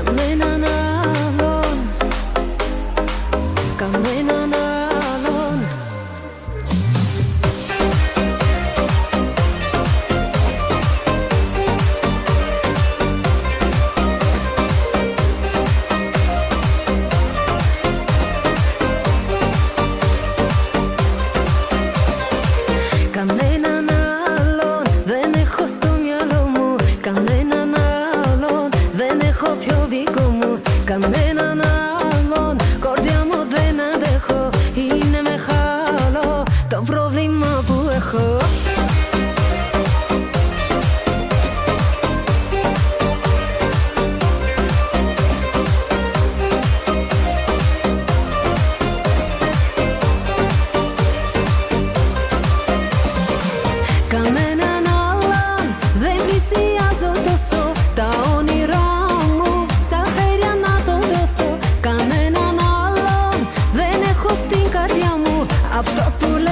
κανέναν άλλον, κανέναν άλλον. Κανέναν άλλον δεν έχω στο μυαλό μου, κανέναν άλλον δεν έχω πιο δικό μου, κανέναν άλλον. Κορδιά μου δεν αντέχω, είναι μεγάλο το πρόβλημα που έχω. Κανέναν άλλον δεν πλησιάζω τόσο, τα όνειρά μου στα χέρια να το δώσω. Κανέναν άλλον δεν έχω στην καρδιά μου αυτό που λέω.